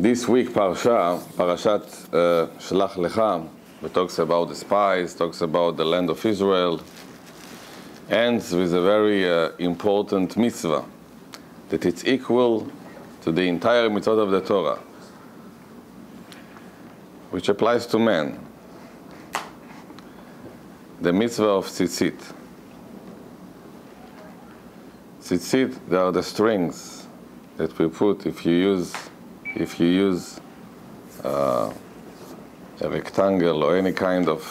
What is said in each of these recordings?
This week, Parashat Shlach Lecha, it talks about the spies, talks about the land of Israel, ends with a very important mitzvah, that it's equal to the entire mitzvot of the Torah, which applies to men. The mitzvah of tzitzit. Tzitzit, they are the strings that we put if you use a rectangle or any kind of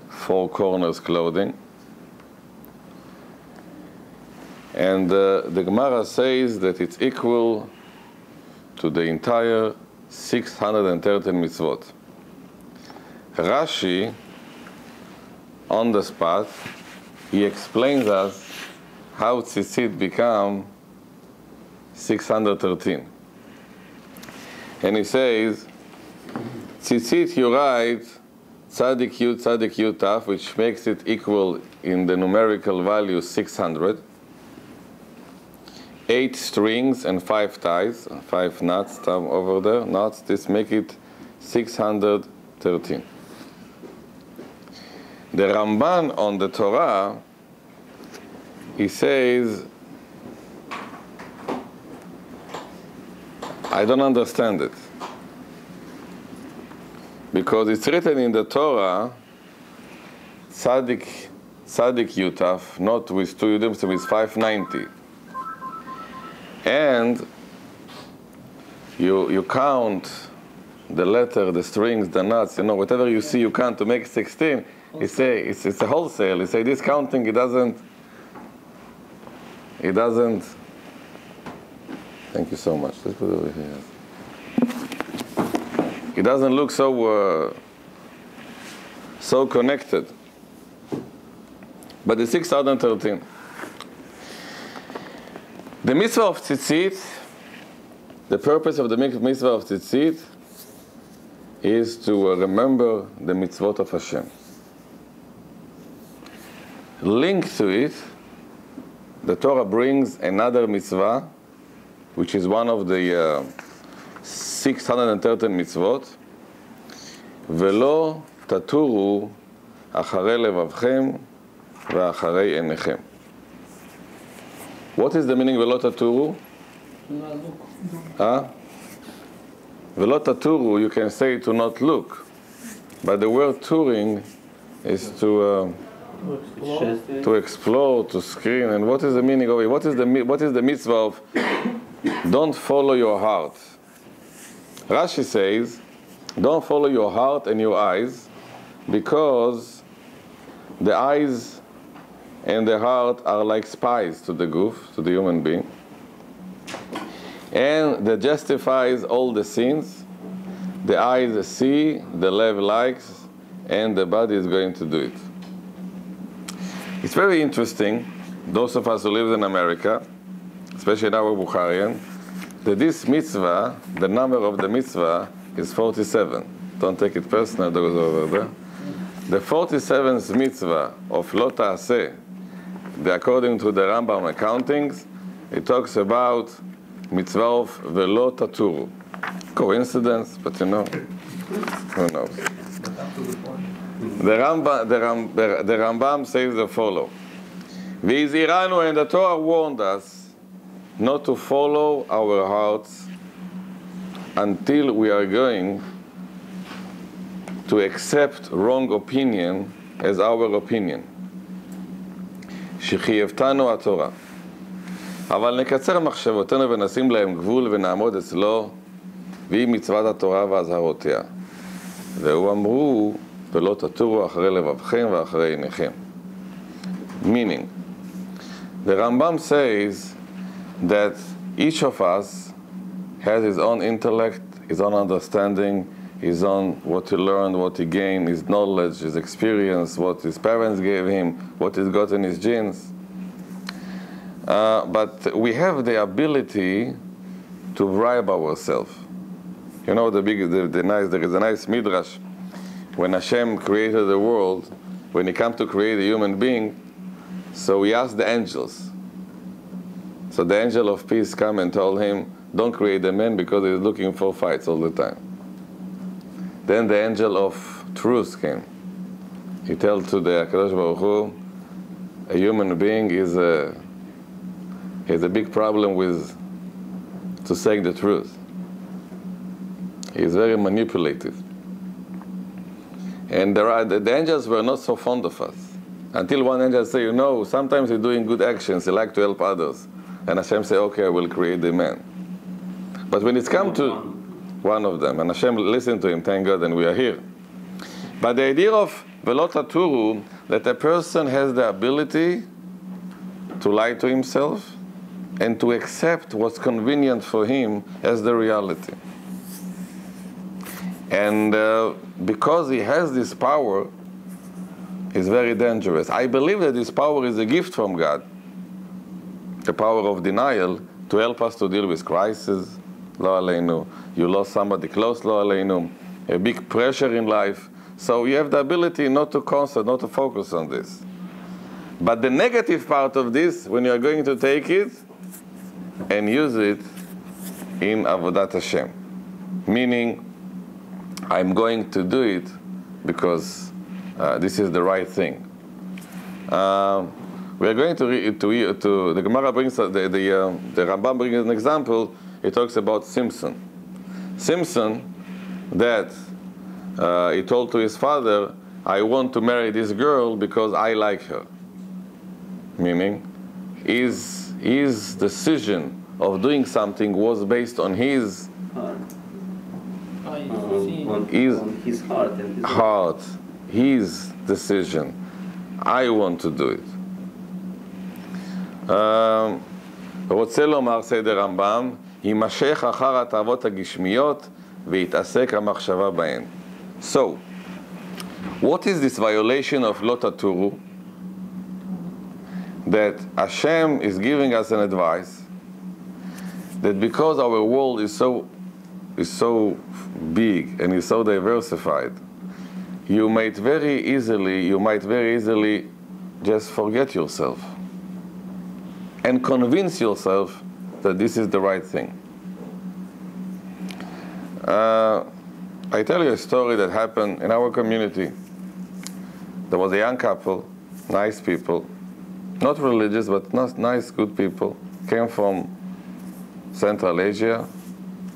four corners clothing. And the Gemara says that it's equal to the entire 613 mitzvot. Rashi, on the spot, he explains us how tzitzit become 613. And he says, tzitzit, you write tzadik yud taf, which makes it equal in the numerical value 600. 8 strings and 5 ties, 5 knots over there, knots, this make it 613. The Ramban on the Torah, he says, I don't understand it. Because it's written in the Torah, Tzadik Yutaf, not with 2 yudim, so with 590. And you count the letter, the strings, the knots, whatever you see you count to make 16, you say, it's a wholesale. You say, this counting, it doesn't, thank you so much. Let's put it over here. It doesn't look so connected. But it's 613. The mitzvah of tzitzit, the purpose of the mitzvah of tzitzit is to remember the mitzvot of Hashem. Linked to it, the Torah brings another mitzvah, which is one of the 613 mitzvot, Velo taturu acharei levavchem ve'acharei einechem. What is the meaning of Velo taturu? Velo taturu, you can say to not look, but the word touring is to explore, to screen. And what is the meaning of it? What is the mitzvah of don't follow your heart? Rashi says, don't follow your heart and your eyes, because the eyes and the heart are like spies to the goof, to the human being. And that justifies all the sins. The eyes see, the leg likes, and the body is going to do it. It's very interesting, those of us who live in America, especially in our Bukharian, that this mitzvah, the number of the mitzvah is 47. Don't take it personal, those over there. The 47th mitzvah of Lo Ta'aseh, according to the Rambam accountings, it talks about mitzvah of Velo Taturu. Coincidence, but who knows? The Rambam says the following: V'iziranu, and the Torah warned us not to follow our hearts until we are going to accept wrong opinion as our opinion. שחייבתנו התורה. אבל נקצר מחשבותינו ונשים להם גבול ונעמוד אצלו, והיא מצוות התורה ואזהרותיה. והוא אמרו, ולא תטורו אחרי לבבכם ואחרי עיניכם. Meaning, the Rambam says that each of us has his own intellect, his own understanding, his own what he learned, what he gained, his knowledge, his experience, what his parents gave him, what he's got in his genes. But we have the ability to bribe ourselves. There is a nice midrash. When Hashem created the world, when he came to create a human being, so he asked the angels, So the angel of peace came and told him, don't create a man because he's looking for fights all the time. Then the angel of truth came. He told to the HaKadosh Baruch Hu, a human being has a big problem with to saying the truth. He is very manipulative. And the angels were not so fond of us. Until one angel said, you know, sometimes he's doing good actions, he like to help others. And Hashem said, okay, I will create the man. But when it's come to one of them, and Hashem listened to him, thank God, and we are here. But the idea of Velo Taturu, that a person has the ability to lie to himself and to accept what's convenient for him as the reality. And because he has this power, it's very dangerous. I believe that this power is a gift from God. The power of denial to help us to deal with crisis, lo aleinu. You lost somebody close, lo aleinu. A big pressure in life. So you have the ability not to concentrate, not to focus on this. But the negative part of this, when you are going to take it and use it in Avodat Hashem, meaning I'm going to do it because this is the right thing. We are going to read to the Gemara brings the Rambam brings an example. He talks about Simpson. Simpson, that he told to his father, I want to marry this girl because I like her. Meaning, his decision of doing something was based on his heart, his decision. I want to do it. רוצה לומר סדר רמב"ם, יימשך אחר התאוות הגשמיות ויתעסק המחשבה בהן. So, what is this violation of Lo Taturu? That Hashem is giving us an advice that because our world is so big and is so diversified, you might very easily just forget yourself and convince yourself that this is the right thing. I tell you a story that happened in our community. There was a young couple, nice people, not religious, but nice, good people, came from Central Asia.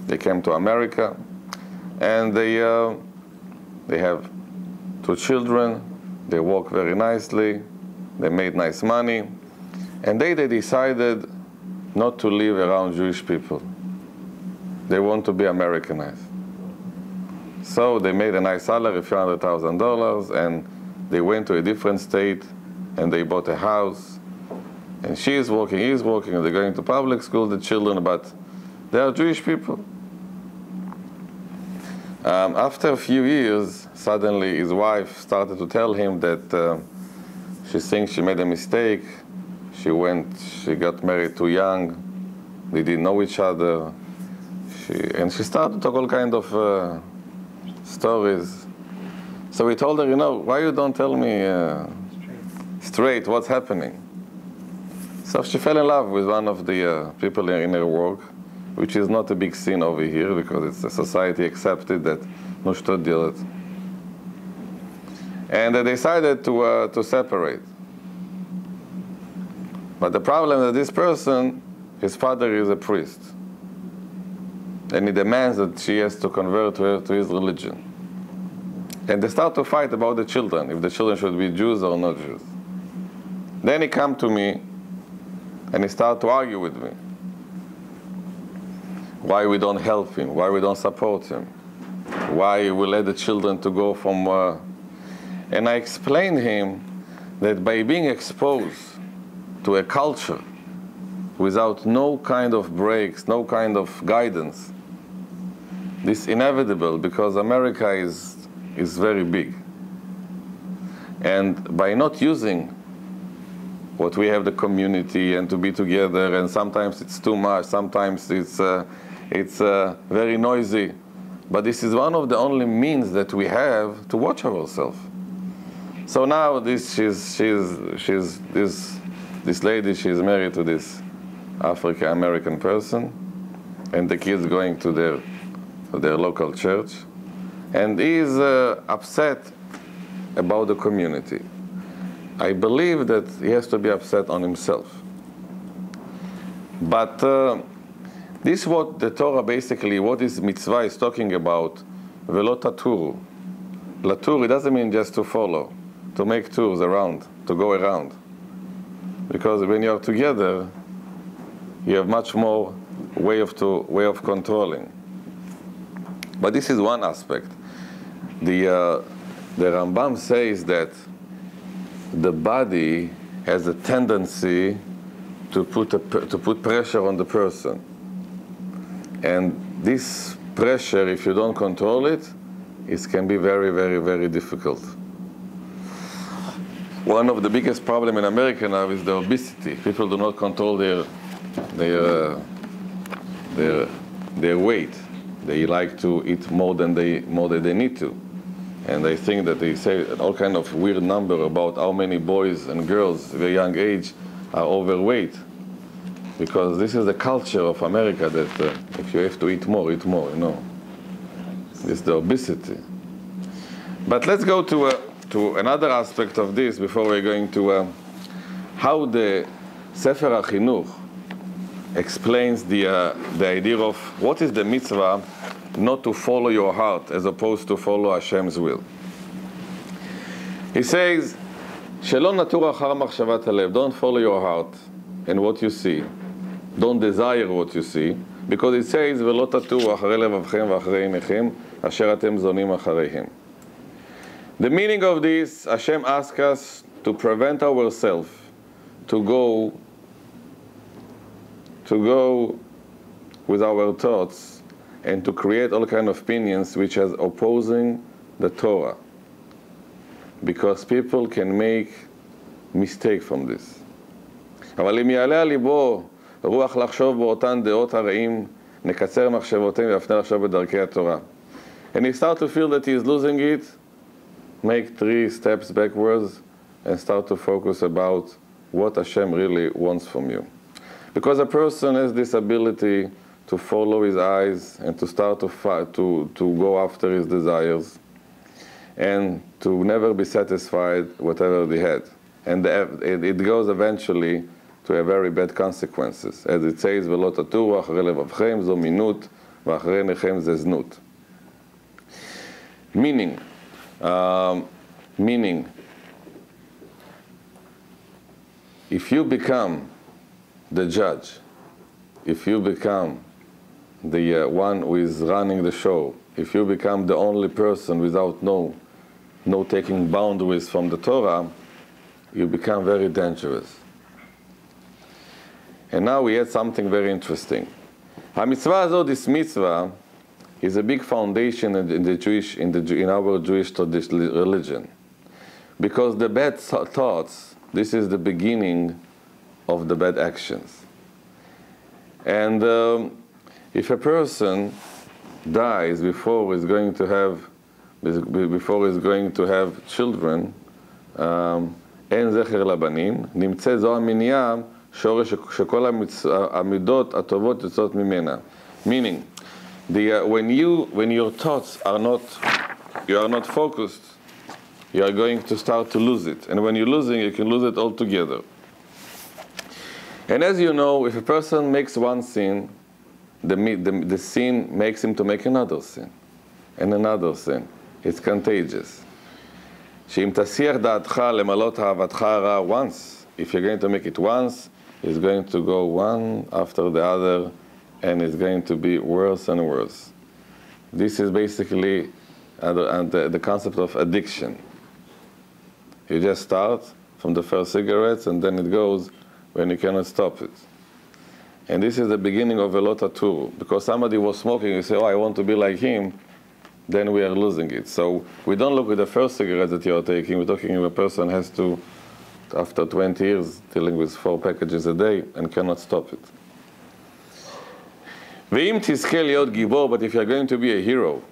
They came to America, and they have 2 children. They work very nicely. They made nice money, and they decided not to live around Jewish people. They want to be Americanized. So they made a nice salary, a few $100,000, and they went to a different state, and they bought a house. And she is working, he is working, and they're going to public school, the children, but they are Jewish people. After a few years, suddenly his wife started to tell him that she thinks she made a mistake. She got married too young. They didn't know each other. And she started to talk all kind of stories. So he told her, you know, why you don't tell me straight what's happening? So she fell in love with one of the people in her work, which is not a big sin over here because it's a society accepted that no shtot. And they decided to separate. But the problem is that this person, his father is a priest. And he demands that she has to convert her to his religion. And they start to fight about the children, if the children should be Jews or not Jews. Then he come to me, and he started to argue with me. Why we don't help him, why we don't support him, why we let the children to go from... And I explained him that by being exposed to a culture without no kind of breaks, no kind of guidance, this is inevitable because America is very big. And by not using what we have, the community, and to be together, and sometimes it's too much, sometimes it's very noisy, but this is one of the only means that we have to watch ourselves. So now this lady, she's married to this African-American person, and the kid's going to their local church, and he's upset about the community. I believe that he has to be upset on himself. But this is what the Torah basically, what this mitzvah is talking about, velo taturu. Latur, it doesn't mean just to follow, to make tours around, to go around. Because when you're together, you have much more way of controlling. But this is one aspect. The Rambam says that the body has a tendency to put pressure on the person. And this pressure, if you don't control it, it can be very, very, very difficult. One of the biggest problems in America now is the obesity. People do not control their weight. They like to eat more than they need to. And they think that they say all kind of weird number about how many boys and girls at a very young age are overweight. Because this is the culture of America that if you have to eat more, you know. It's the obesity. But let's go to another aspect of this before we're going to how the Sefer HaChinuch explains the idea of what is the mitzvah not to follow your heart as opposed to follow Hashem's will. He says, "Shelo natur achar machshavat halev." Don't follow your heart and what you see. Don't desire what you see, because it says, "Velo tatu acharei levavchem v'acharei einechem asher atem zonim achareihem." The meaning of this, Hashem asks us to prevent ourselves to go with our thoughts and to create all kind of opinions which are opposing the Torah, because people can make mistake from this. אבל אם יעלה על ליבו רוח לחשוב באותן דעות הרעים, נקצר מחשבותיהם ויפנה לחשוב בדרכי התורה. And he start to feel that he is losing it, make 3 steps backwards and start to focus about what Hashem really wants from you. Because a person has this ability to follow his eyes and to start to go after his desires and to never be satisfied whatever they had. And it goes eventually to a very bad consequences. As it says, "Velo taturu acharei levavchem zo minut v'acharei einechem ze znut." Meaning, if you become the judge, if you become the one who is running the show, if you become the only person without no taking boundaries from the Torah, you become very dangerous. And now we had something very interesting. HaMitzvah, this mitzvah, is a big foundation in our Jewish religion. Because the bad thoughts, this is the beginning of the bad actions. And if a person dies before he's going to have children, אין זכר לבנים, נמצא זו המניעה שורש שכל המידות הטובות יוצאות ממנה. Meaning, when your thoughts are not focused, you are going to start to lose it. And when you're losing, you can lose it altogether. And as you know, if a person makes one sin, the sin makes him to make another sin, and another sin. It's contagious. שאם תסיח דעתך למלות אהבתך הרע once, if you're going to make it once, it's going to go one after the other, and it's going to be worse and worse. This is basically the concept of addiction. You just start from the first cigarettes, and then it goes when you cannot stop it. And this is the beginning of velo taturu. Because somebody was smoking, you say, "Oh, I want to be like him," then we are losing it. So we don't look at the first cigarette that you are taking. We're talking about a person has to, after 20 years, dealing with 4 packages a day and cannot stop it. ואם תזכה להיות גיבור, but if you're going to be a hero,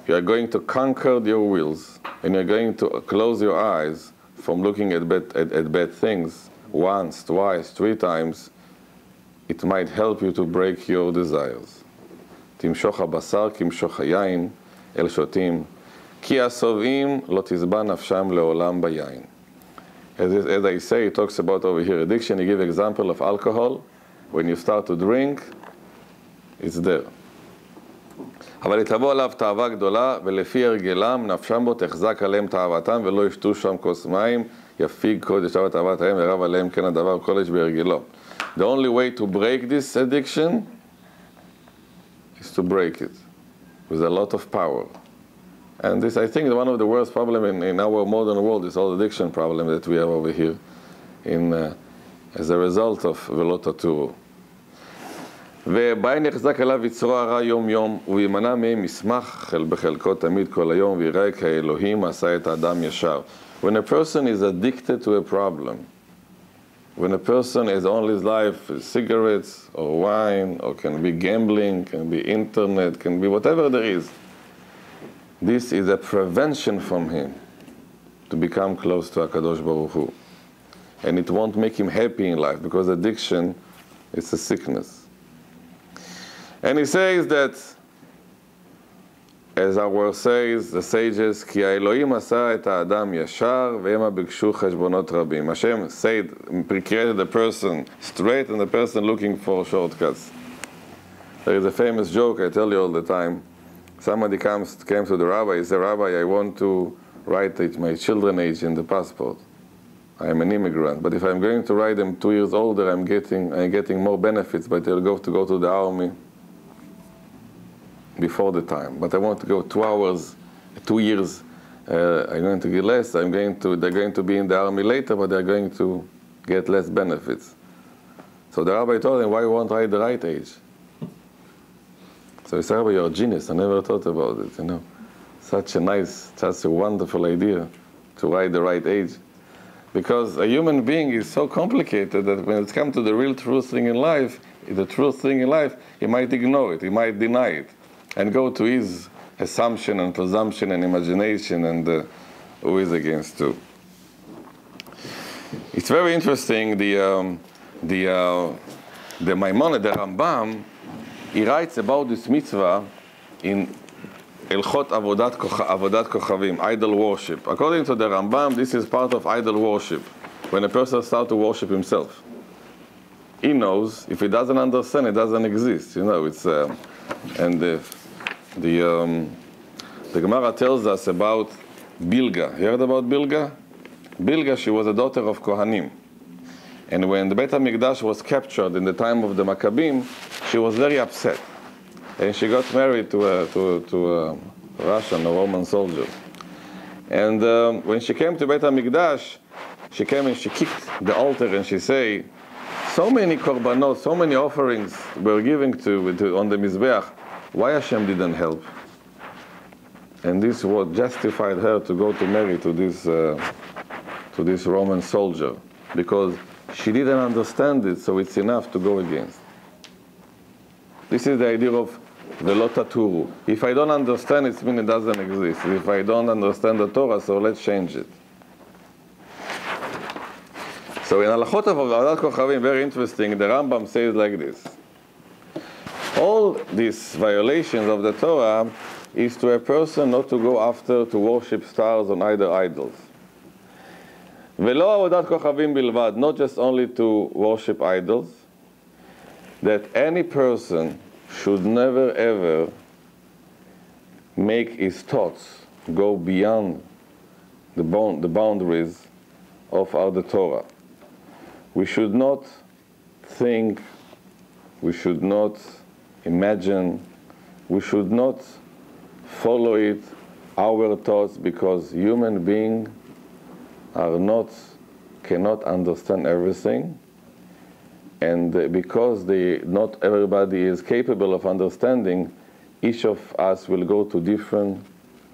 you are going to conquer your wills, and you're going to close your eyes from looking at bad things once, twice, 3 times, it might help you to break your desires. תמשוך הבשר כמשוך היין אל שותים, כי השובעים לא תשבע נפשם לעולם ביין. As I say, he talks about over here addiction. He gives example of alcohol. When you start to drink, it's there. אבל יתלבו עליו תאווה גדולה, ולפי הרגלם נפשם בו תחזק עליהם תאוותם, ולא ישתו שם כוס מים, יפיג קודש תאוות ההם, ורב עליהם כן הדבר קודש בהרגלו. The only way to break this addiction is to break it with a lot of power. And this, I think, is one of the worst problems in our modern world, this whole addiction problem that we have over here as a result of ולא תטורו. ובהם יחזק עליו יצרו הרע יום יום, וימנע מהם ישמח בחלקו תמיד כל היום, ויראה כאלוהים עשה את האדם ישר. When a person is addicted to a problem, when a person is all his life cigarettes or wine, or can be gambling, can be internet, can be whatever there is, this is a prevention from him to become close to HaKadosh Baruch Hu. And it won't make him happy in life, because addiction is a sickness. And he says that, as our word says, the sages, כי האלוהים עשה את האדם ישר, והמה ביקשו חשבונות רבים. Hashem said, created the person straight, and the person looking for shortcuts. There is a famous joke I tell you all the time. Somebody came to the rabbi, he said, Rabbi, I want to write my children's age in the passport. I am an immigrant, but if I'm going to write them 2 years older, I'm getting more benefits, but they'll go to the army before the time. But I want to go 2 hours, 2 years, I'm going to get less. They're going to be in the army later, but they're going to get less benefits. So the rabbi told him, why won't I write the right age? So he said, Rabbi, you're a genius. I never thought about it, you know. Such a wonderful idea to write the right age. Because a human being is so complicated that when it's come to the real true thing in life, he might ignore it, he might deny it, and go to his assumption and presumption and imagination, and who is against too. It's very interesting, the Maimonides, the Rambam, he writes about this mitzvah in Elchot Avodat Kochavim, idol worship. According to the Rambam, this is part of idol worship, when a person starts to worship himself. He knows, if he doesn't understand, it doesn't exist. You know, it's and the Gemara tells us about Bilga. You heard about Bilga? Bilga, she was a daughter of Kohanim. And when the Beit HaMikdash was captured in the time of the Maccabim, she was very upset. And she got married to a Russian, a Roman soldier. And when she came to Beit HaMikdash, she came and she kicked the altar and she said, so many korbanot, so many offerings were given on the Mizbeach. Why Hashem didn't help? And this what justified her to go to marry to this Roman soldier, because she didn't understand it, so it's enough to go against. This is the idea of velot taturu. If I don't understand it, means it doesn't exist. If I don't understand the Torah, so let's change it. So in Halachot of Avodat Kochavim, very interesting, the Rambam says like this. All these violations of the Torah is to a person not to go after to worship stars or either idols. Velo Avodat Kochavim bilvad, not just only to worship idols, that any person should never ever make his thoughts go beyond the boundaries of the Torah. We should not think, we should not imagine, we should not follow it, our thoughts, because human beings cannot understand everything. And because not everybody is capable of understanding, each of us will go to different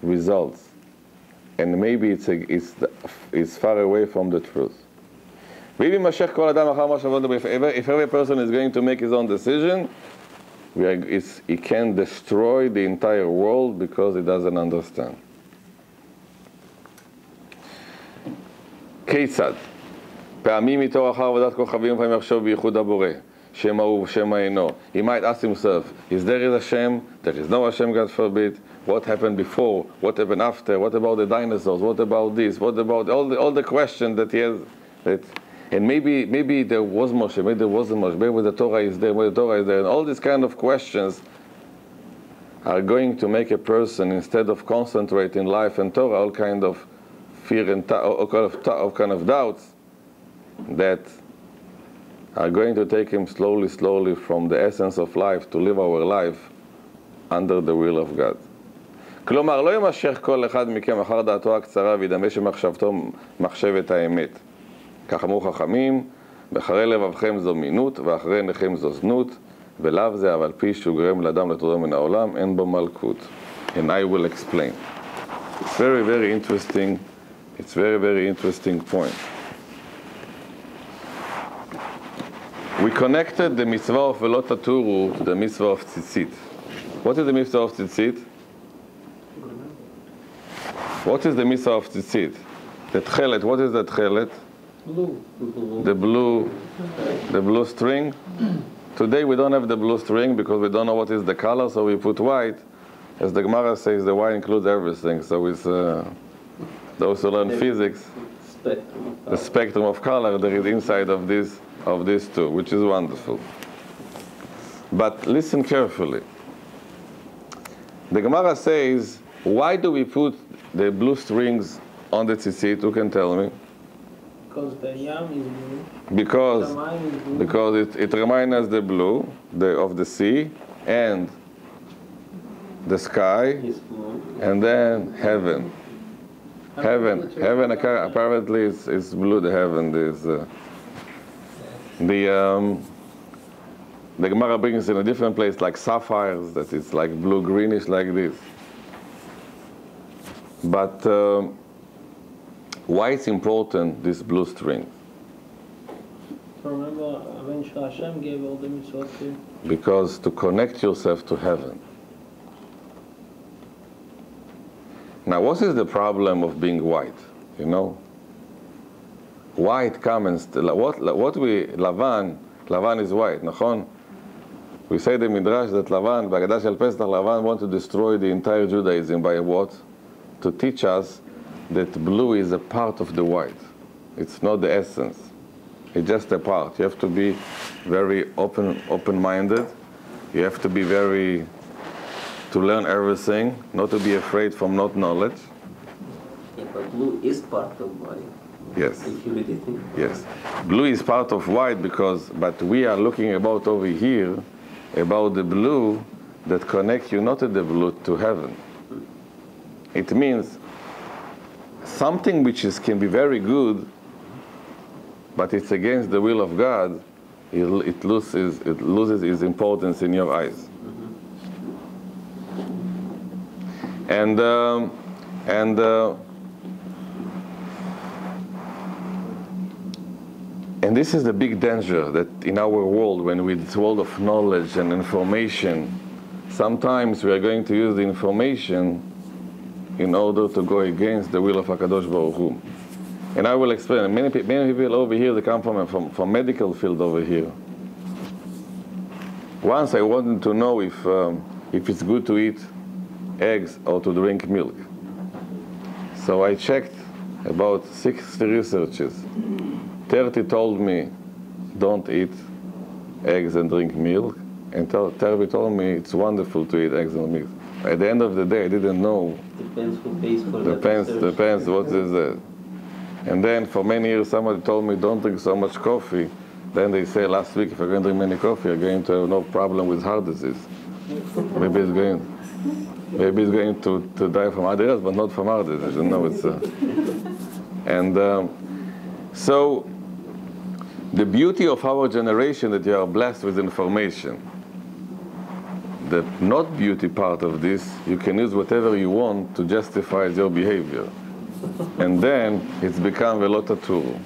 results. And maybe it's far away from the truth. If every person is going to make his own decision, he can destroy the entire world because he doesn't understand. כיצד? פעמים מתוך אחר עבודת כוכבים, פעמים יחשוב בייחוד הבורא. Shema Hu, Shema Eino. He might ask himself, is there a Hashem? There is no Hashem, God forbid. What happened before? What happened after? What about the dinosaurs? What about this? What about all the questions that he has? And maybe there was Moshe, maybe there wasn't Moshe, maybe the Torah is there, maybe the Torah is there. And all these kind of questions are going to make a person, instead of concentrating life and Torah, all kind of fear and all kind of doubts that are going to take him slowly from the essence of life to live our life under the will of God. כלומר, לא ימשך כל אחד מכם אחר דעתו הקצרה וידמה שמחשבתו מחשבת האמת. כך אמרו חכמים, באחרי לבבכם זו מינות ואחרי עיניכם זו זנות, ולאו זה אבל פי שהוא גורם לאדם לתורה מן העולם, אין בו מלכות. And I will explain. It's very interesting. It's very interesting point. We connected the mitzvah of Velo Taturu to the mitzvah of tzitzit. What is the mitzvah of tzitzit? What is the mitzvah of tzitzit? The tchelet, what is the tchelet? Blue. The blue string. Today we don't have the blue string because we don't know what is the color, so we put white. As the Gemara says, the white includes everything. So it's those who learn physics, the spectrum of color there is inside of these two, which is wonderful. But listen carefully. The Gemara says, why do we put the blue strings on the tzitzit? Who can tell me? Because the yam is blue. Because it reminds us the blue of the sea and the sky, and then heaven. Heaven apparently is blue. The heaven is the Gemara brings in a different place like sapphires, that it's like blue greenish like this. But why it's important, this blue string? So remember, eventually Hashem gave all the mitzvot to you. Because to connect yourself to heaven. Now, what is the problem of being white? You know, white comes. Lavan is white. Nachon. We say the Midrash that Lavan, B'Haggadah Shel Pesach, Lavan want to destroy the entire Judaism by what? To teach us that blue is a part of the white. It's not the essence. It's just a part. You have to be very open-minded. You have to be to learn everything, not to be afraid from not knowledge. Yeah, but blue is part of white. Yes. If you really think. Yes. Blue is part of white but we are looking about over here, about the blue that connects you not to the blue, to heaven. It means something which can be very good, but it's against the will of God, it loses its importance in your eyes. And this is the big danger that in our world, when we're this world of knowledge and information, sometimes we are going to use the information in order to go against the will of HaKadosh Baruch Hu. And I will explain. Many people over here, they come from medical field over here. Once I wanted to know if it's good to eat eggs or to drink milk. So I checked about 60 researches. 30 told me don't eat eggs and drink milk, and 30 told me it's wonderful to eat eggs and milk. At the end of the day, I didn't know. Depends who pays for that. Depends what is that. And then for many years somebody told me don't drink so much coffee. Then they say last week if you're going to drink many coffee, you're going to have no problem with heart disease. Maybe it's going to die from other areas, but not from heart disease. You know, so the beauty of our generation that you are blessed with information. The not beauty part of this, you can use whatever you want to justify your behavior. And then it's become Velo Taturu.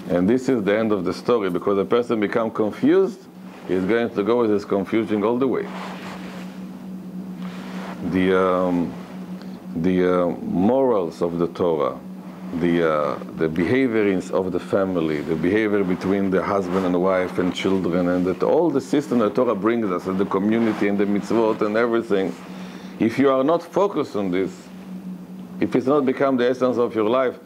And this is the end of the story, because a person becomes confused, he's going to go with his confusion all the way. The morals of the Torah the behavior of the family, the behavior between the husband and wife and children, and that all the system that Torah brings us, and the community and the mitzvot and everything, if you are not focused on this, if it's not become the essence of your life,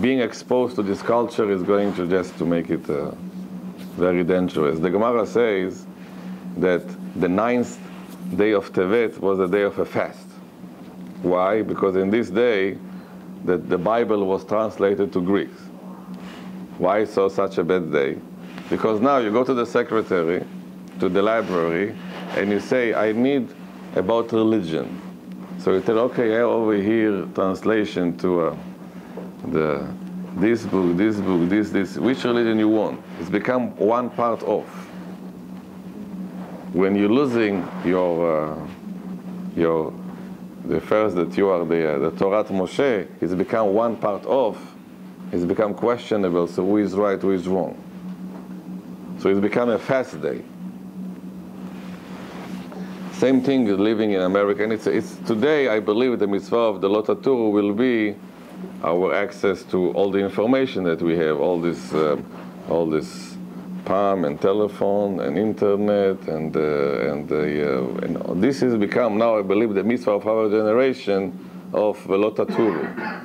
being exposed to this culture is going to just to make it very dangerous. The Gemara says that the 9th day of Tevet was a day of a fast. Why? Because in this day, the Bible was translated to Greek. Why such a bad day? Because now you go to the secretary, to the library, and you say, I need about religion. So you tell, okay, I have over here translation to this book, this. Which religion you want? It's become one part of. When you're losing the first that you are the Torah Moshe, it's become one part of, it's become questionable, so who is right, who is wrong. So it's become a fast day. Same thing living in America, and it's today I believe the mitzvah of the Lot HaTorah will be our access to all the information that we have, all this palm and telephone and internet and this has become now I believe the mitzvah of our generation of the Lot HaTorah,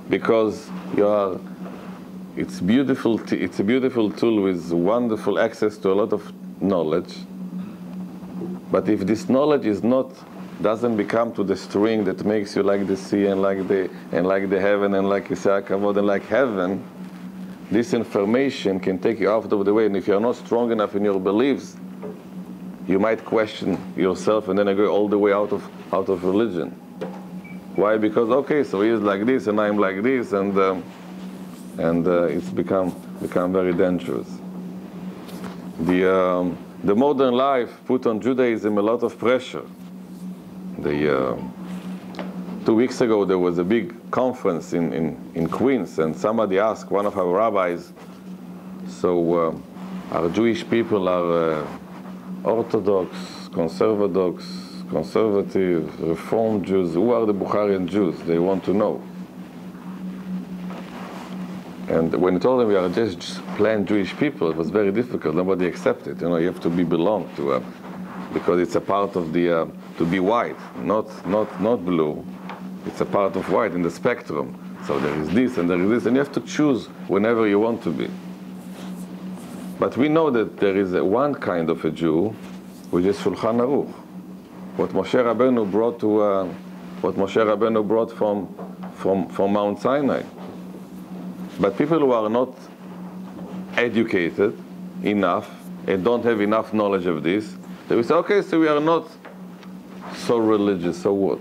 because it's beautiful. It's a beautiful tool with wonderful access to a lot of knowledge. But if this knowledge doesn't become to the string that makes you like the sea and like the heaven and like Isaac Kavod and like heaven, this information can take you out of the way. And if you're not strong enough in your beliefs, you might question yourself and then go all the way out of religion. Why? Because okay, so he is like this and I'm like this, and it's become very dangerous. The modern life put on Judaism a lot of pressure. 2 weeks ago there was a big conference in Queens, and somebody asked one of our rabbis, so our Jewish people are Orthodox, conservative, Reform Jews, who are the Bukharian Jews? They want to know. And when he told them we are just plain Jewish people, it was very difficult. Nobody accepted. You have to belong to, because it's a part of the to be white, not blue. It's a part of white in the spectrum. So there is this and there is this, and you have to choose whenever you want to be. But we know that there is one kind of a Jew, which is Shulchan Aruch. What Moshe Rabbeinu brought from Mount Sinai. But people who are not educated enough and don't have enough knowledge of this, they will say, okay, so we are not so religious, so what?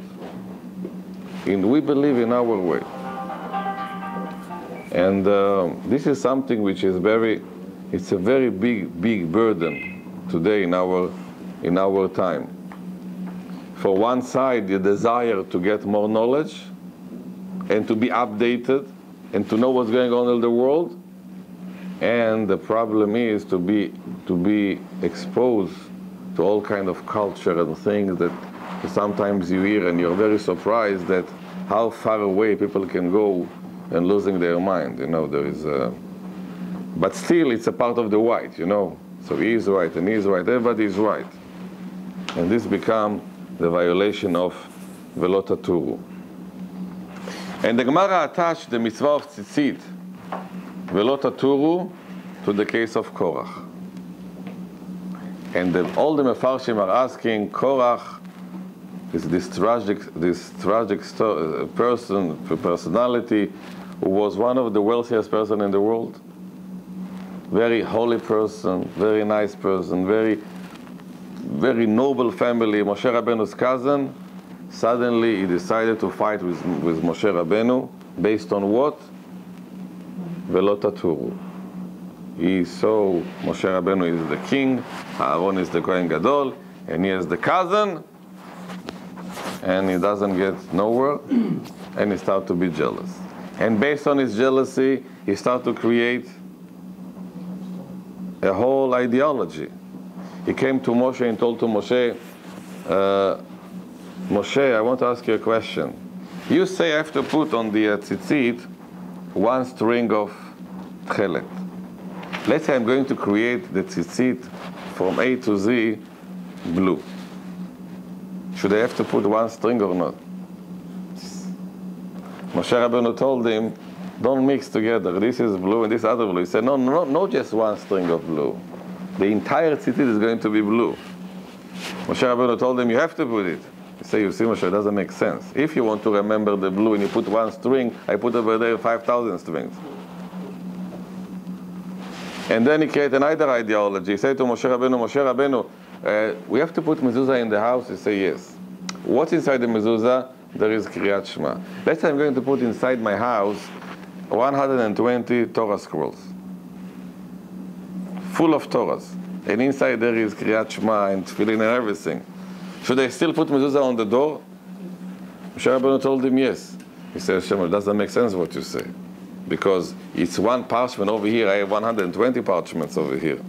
We believe in our way. And this is something which is it's a very big burden today in our time. For one side, the desire to get more knowledge and to be updated and to know what's going on in the world, and the problem is to be exposed to all kind of culture and things that sometimes you hear and you're very surprised that how far away people can go and losing their mind. There is but still it's a part of the white, So he is right and he is right, everybody is right. And this become the violation of Lot HaTorah. And the Gemara attached the mitzvah of tzitzit, Lot HaTorah, to the case of Korach. And all the Mefarshim are asking, Korach is this tragic personality who was one of the wealthiest person in the world. Very holy person, very nice person, very noble family, Moshe Rabbeinu's cousin. Suddenly he decided to fight with Moshe Rabbeinu based on what? Lot HaTorah. He saw Moshe Rabbeinu is the king, Aaron is the Kohen Gadol, and he is the cousin, and he doesn't get nowhere, and he starts to be jealous. And based on his jealousy, he starts to create a whole ideology. He came to Moshe and told to Moshe, Moshe, I want to ask you a question. You say I have to put on the tzitzit 1 string of tchelet. Let's say I'm going to create the tzitzit from A to Z blue. Should I have to put 1 string or not? Moshe Rabbeinu told him, don't mix together. This is blue and this other blue. He said, no, just 1 string of blue. The entire tzitzit is going to be blue. Moshe Rabbeinu told him, you have to put it. He said, you see, Moshe, it doesn't make sense. If you want to remember the blue and you put 1 string, I put over there 5,000 strings. And then he created another ideology. He said to Moshe Rabbeinu, we have to put mezuzah in the house. He said, yes. What's inside the mezuzah? There is Kriyat Shema. Let's say I'm going to put inside my house 120 Torah scrolls, full of Torahs. And inside there is Kriyat Shema and Tefillin and everything. Should I still put mezuzah on the door? Moshe Rabbeinu told him yes. He said, Hashem, it doesn't make sense what you say. Because it's 1 parchment over here, I have 120 parchments over here.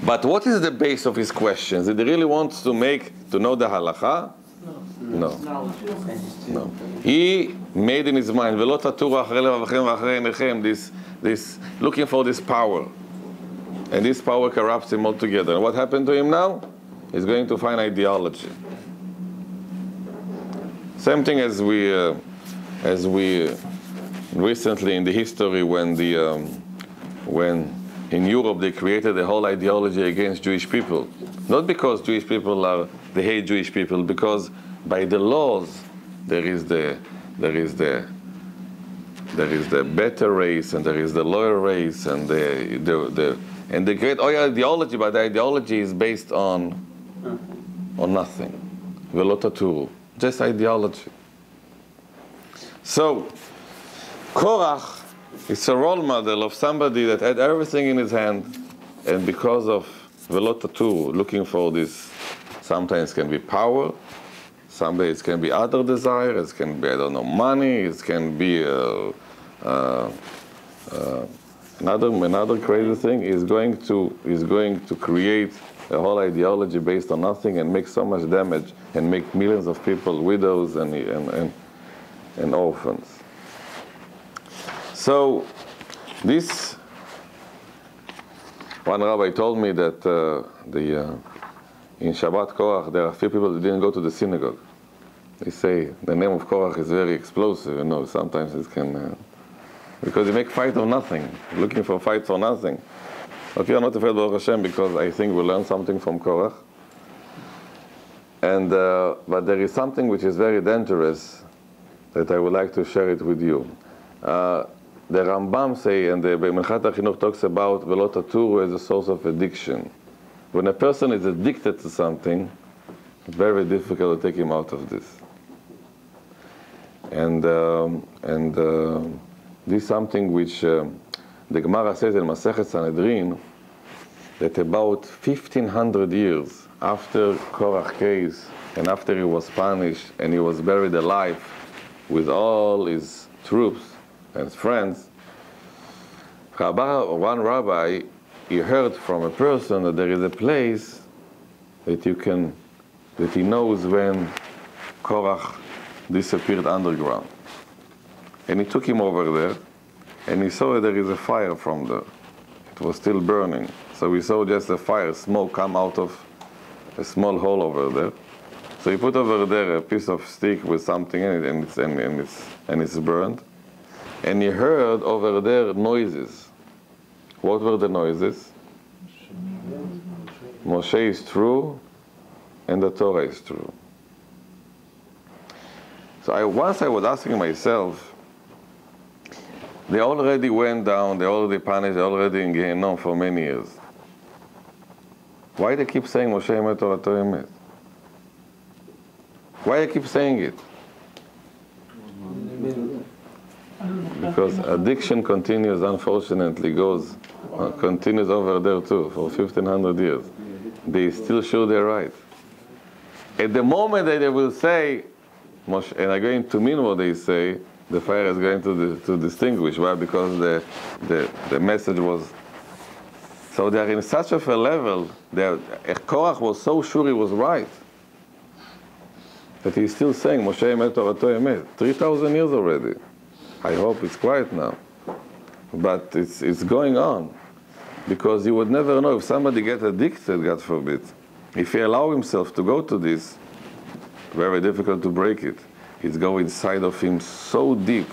But what is the base of his questions? Did he really want to know the halacha? No. He made in his mind, this looking for this power. And this power corrupts him altogether. And what happened to him now? He's going to find ideology. Same thing as we recently in the history when in Europe they created a whole ideology against Jewish people. Not because Jewish people they hate Jewish people, because by the laws there is the better race and there is the lower race and the great ideology, but the ideology is based on nothing. Velotaturu, just ideology. So Korach is a role model of somebody that had everything in his hand, and because of Velotaturu, looking for this, sometimes can be power, sometimes it can be other desires, it can be, I don't know, money, it can be another crazy thing, is going to create a whole ideology based on nothing and make so much damage and make millions of people widows and orphans. So this one rabbi told me that in Shabbat Korach there are few people that didn't go to the synagogue. They say the name of Korach is very explosive. Sometimes it can because you make fight of nothing, looking for fight for nothing. Okay, I'm not afraid of Hashem because I think we learn something from Korach. And but there is something which is very dangerous that I would like to share it with you. The Rambam say, and the Menchat HaChinuch talks about Velotaturu as a source of addiction. When a person is addicted to something, it's very difficult to take him out of this. And this is something which the Gemara says in Masechet Sanhedrin, that about 1,500 years after Korach's case, and after he was punished, and he was buried alive with all his troops and his friends, one rabbi, he heard from a person that there is a place that he knows when Korach disappeared underground. And he took him over there, and he saw that there is a fire from there. It was still burning. So we saw just a fire, smoke come out of a small hole over there. So he put over there a piece of stick with something in it, and it's burned. And he heard over there noises. What were the noises? Moshe is true, and the Torah is true. So once I was asking myself, they already went down, they already punished, they already in Gehenom for many years. Why they keep saying Moshe Emet Torah Emet? Why they keep saying it? Because addiction continues, unfortunately, continues over there too, for 1,500 years. They still sure they're right. At the moment that they will say, Moshe, and are going to mean what they say, the fire is going to distinguish. Why? Because the message was. So they are in such of a level. Korach was so sure he was right. that he's still saying Moshe Emet Torato Emet. 3,000 years already. I hope it's quiet now. But it's going on. Because you would never know if somebody gets addicted, God forbid. If he allow himself to go to this, very difficult to break it. It's go inside of him so deep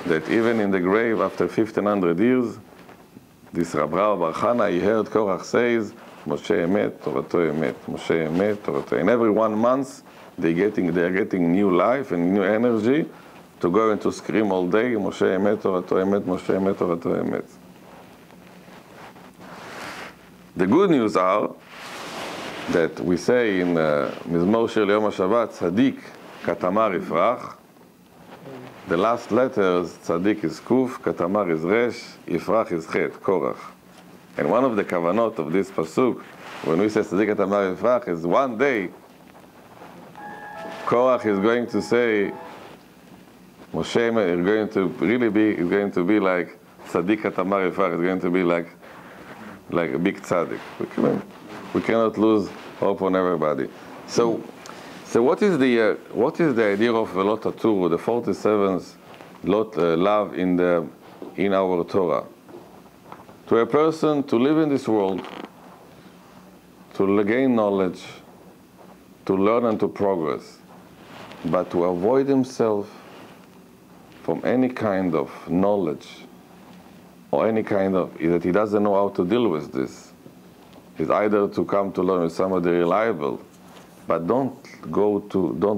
that even in the grave after 1,500 years, this Rabbi Bar Chana, he heard Korach says, Moshe Emet, Torato Emet, Moshe Emet, Torato. And every 1 month, they're getting new life and new energy to go and to scream all day, Moshe Emet, Torato Emet, Moshe Emet, Torato Emet. The good news are that we say in Mizmor Shir Yom HaShabbat, Tzadik Katamar Yifrach. The last letters, Tzadik is Kuf, Katamar is Resh, Yifrach is Chet, Korach. And one of the kavanot of this pasuk, when we say Tzadik Katamar Yifrach, is one day Korach is going to say, Moshe is going to really be like Tzadik Katamar Yifrach, is going to be like a big tzaddik. We cannot lose hope on everybody. So what is the idea of Lot Aturu, the 47th lot love in our Torah? To a person to live in this world, to gain knowledge, to learn and to progress, but to avoid himself from any kind of knowledge or any kind of that he doesn't know how to deal with this. Is either to come to learn with somebody reliable, but don't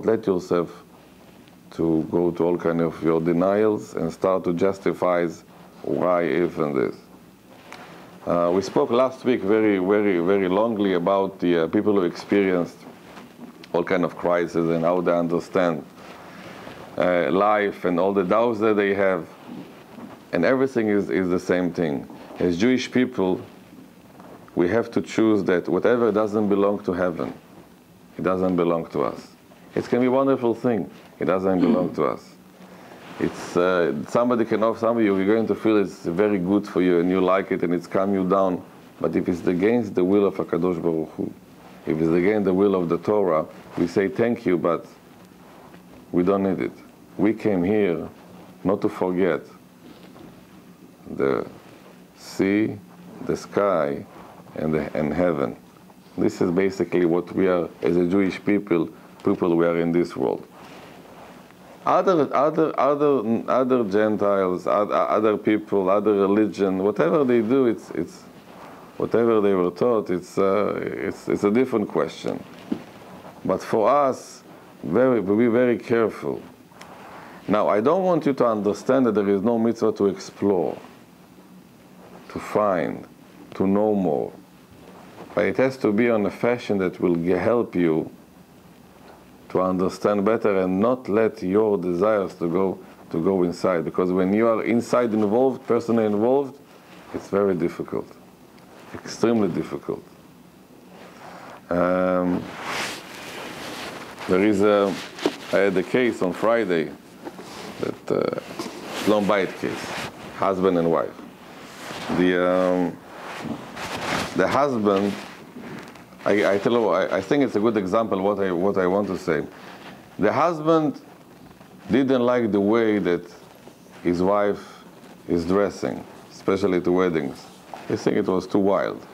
let yourself to go to all kind of your denials and start to justify why, if, and this. We spoke last week very, very, very longly about the people who experienced all kind of crises and how they understand life and all the doubts that they have, and everything is the same thing. As Jewish people, we have to choose that whatever doesn't belong to heaven, it doesn't belong to us. It can be a wonderful thing. It doesn't belong to us. It's somebody can offer somebody, you're going to feel it's very good for you and you like it and it's calm you down. But if it's against the will of HaKadosh Baruch Hu, if it's against the will of the Torah, we say thank you, but we don't need it. We came here not to forget the sea, the sky, and heaven. This is basically what we are as a Jewish people we are in this world. Other Gentiles, other people, other religion, whatever they do, it's whatever they were taught. It's a different question. But for us, be very careful. Now, I don't want you to understand that there is no mitzvah to explore, to find, to know more. But it has to be on a fashion that will help you to understand better and not let your desires to go inside. Because when you are inside involved, personally involved, it's very difficult, extremely difficult. I had a case on Friday, that Shalom Bayit case, husband and wife. The husband, I tell you, I think it's a good example what I want to say. The husband didn't like the way that his wife is dressing, especially to weddings. He think it was too wild.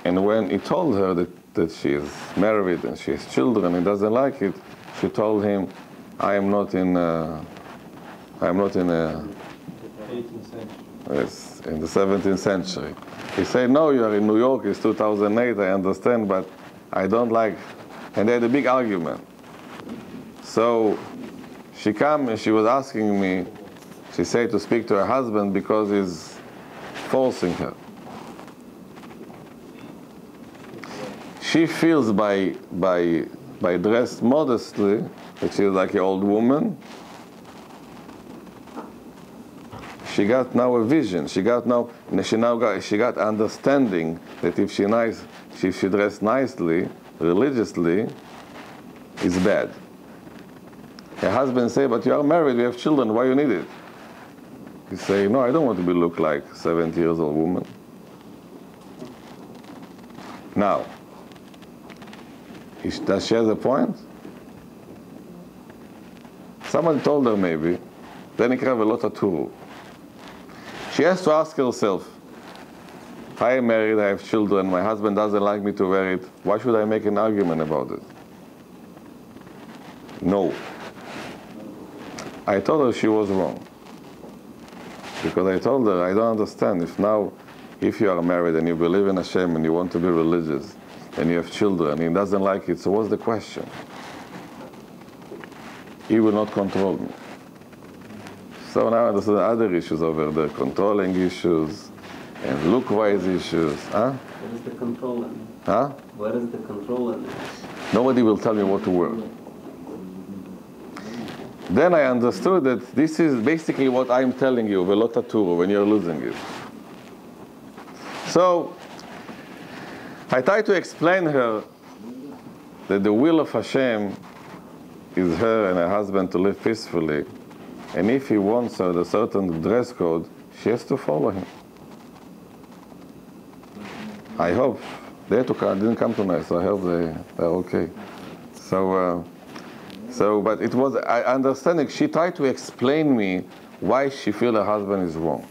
And when he told her that she is married and she has children, he doesn't like it, she told him, I am not in a 18th century. Yes, in the 17th century. He said, no, you are in New York, it's 2008, I understand, but I don't like, and they had a big argument. So she came and she was asking me, she said to speak to her husband because he's forcing her. She feels by dressed modestly that she is like an old woman. She got now a vision. She got understanding that if she dressed nicely, religiously, it's bad. Her husband say, but you are married, you have children, why you need it? He say, no, I don't want to look like 70 years old woman. Now, Does she have a point? Someone told her maybe, then ik have a lot of turu. She has to ask herself, if I am married, I have children, my husband doesn't like me to wear it, why should I make an argument about it? No. I told her she was wrong. Because I told her, I don't understand, if you are married and you believe in Hashem and you want to be religious, and you have children, and he doesn't like it, so what's the question? He will not control me. So now there's other issues over there, controlling issues, and look-wise issues. Huh? What is the control in it? Huh? What is the control in it? Nobody will tell me what to wear. Then I understood that this is basically what I'm telling you, velota turu, when you're losing it. So I try to explain her that the will of Hashem is her and her husband to live peacefully, and if he wants her a certain dress code, she has to follow him. I hope they didn't come tonight, so I hope they're okay. But it was, I understanding, she tried to explain me why she feels her husband is wrong.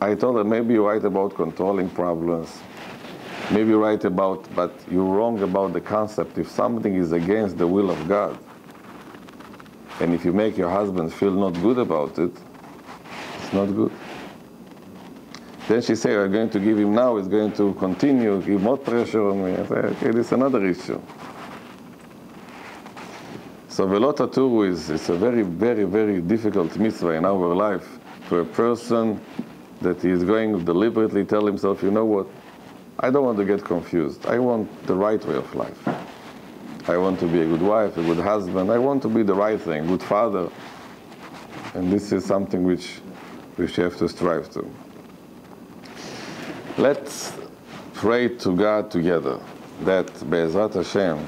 I told her, maybe you're right about controlling problems, maybe you're right about, but you're wrong about the concept. If something is against the will of God, and if you make your husband feel not good about it, it's not good. Then she said, I'm going to give him now, he's going to continue, give more pressure on me. I said, okay, this is another issue. So velota turu is a very, very, very difficult mitzvah in our life for a person that is going to deliberately tell himself, you know what, I don't want to get confused. I want the right way of life. I want to be a good wife, a good husband. I want to be the right thing, good father. And this is something which we have to strive to. Let's pray to God together that Be'ezrat Hashem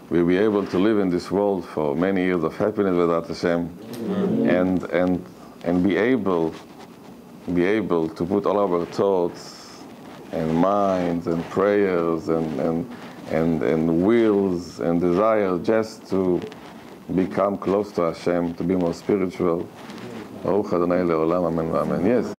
we'll be able to live in this world for many years of happiness without Hashem, and be able to put all our thoughts and minds and prayers and wills and desires just to become close to Hashem, to be more spiritual. Baruch Adonai le'olam, amen, amen. Yes.